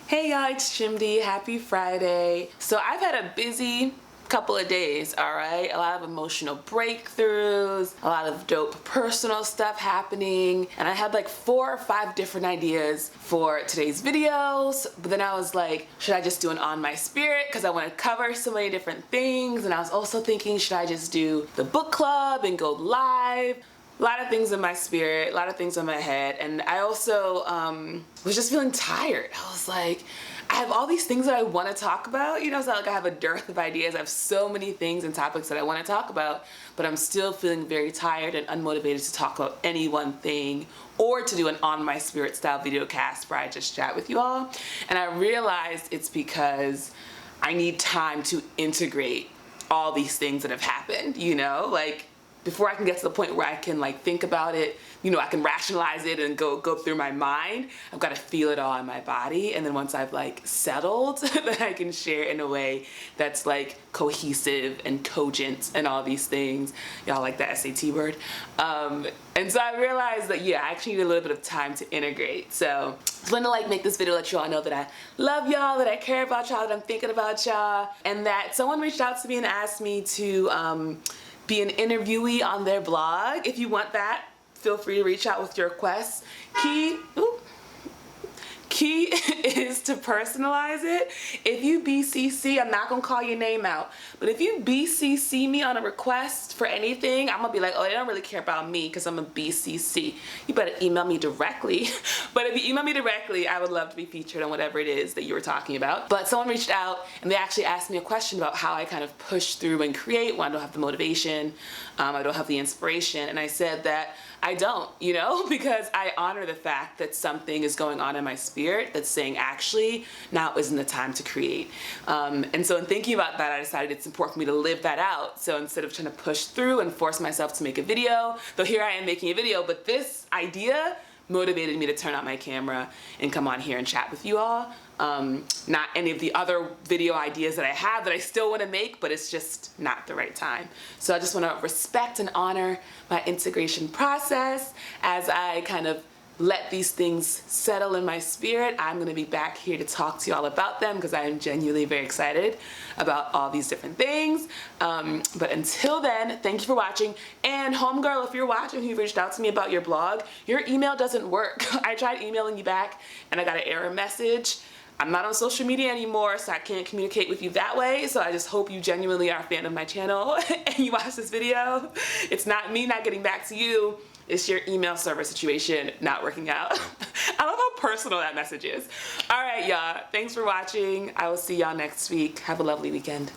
Hey y'all, it's Shimdi. Happy Friday. So I've had a busy couple of days, alright? A lot of emotional breakthroughs, a lot of dope personal stuff happening, and I had like 4 or 5 different ideas for today's videos, but then I was like, should I just do an On My Spirit? Because I want to cover so many different things, and I was also thinking, should I just do the book club and go live? A lot of things in my spirit, a lot of things in my head, and I also was just feeling tired. I was like, I have all these things that I want to talk about. You know, it's not like I have a dearth of ideas. I have so many things and topics that I want to talk about, but I'm still feeling very tired and unmotivated to talk about any one thing or to do an On My Spirit style video cast where I just chat with you all. And I realized it's because I need time to integrate all these things that have happened, you know, like before I can get to the point where I can like think about it, you know, I can rationalize it and go through my mind, I've got to feel it all in my body. And then once I've like settled, then I can share in a way that's like cohesive and cogent and all these things. Y'all like that SAT word? And so I realized that, yeah, I actually need a little bit of time to integrate. So I just wanted to like make this video, let you all know that I love y'all, that I care about y'all, that I'm thinking about y'all, and that someone reached out to me and asked me to be an interviewee on their blog. If you want that, feel free to reach out with your requests. Key is to personalize it. If you BCC, I'm not gonna call your name out, but if you BCC me on a request for anything, I'm gonna be like, oh, they don't really care about me because I'm a BCC. You better email me directly. But if you email me directly, I would love to be featured on whatever it is that you were talking about. But someone reached out and they actually asked me a question about how I kind of push through and create when I don't have the motivation, I don't have the inspiration, and I said that I don't, you know, because I honor the fact that something is going on in my spirit that's saying actually now isn't the time to create. And so in thinking about that, I decided it's important for me to live that out. So instead of trying to push through and force myself to make a video, though here I am making a video, but this idea motivated me to turn on my camera and come on here and chat with you all. Not any of the other video ideas that I have that I still want to make, but it's just not the right time. So I just want to respect and honor my integration process as I kind of let these things settle in my spirit. I'm going to be back here to talk to you all about them because I am genuinely very excited about all these different things. But until then, thank you for watching. And homegirl, if you're watching, who reached out to me about your blog, your email doesn't work. I tried emailing you back and I got an error message. I'm not on social media anymore, so I can't communicate with you that way. So I just hope you genuinely are a fan of my channel and you watch this video. It's not me not getting back to you. It's your email server situation not working out. I love how personal that message is. All right, y'all. Thanks for watching. I will see y'all next week. Have a lovely weekend.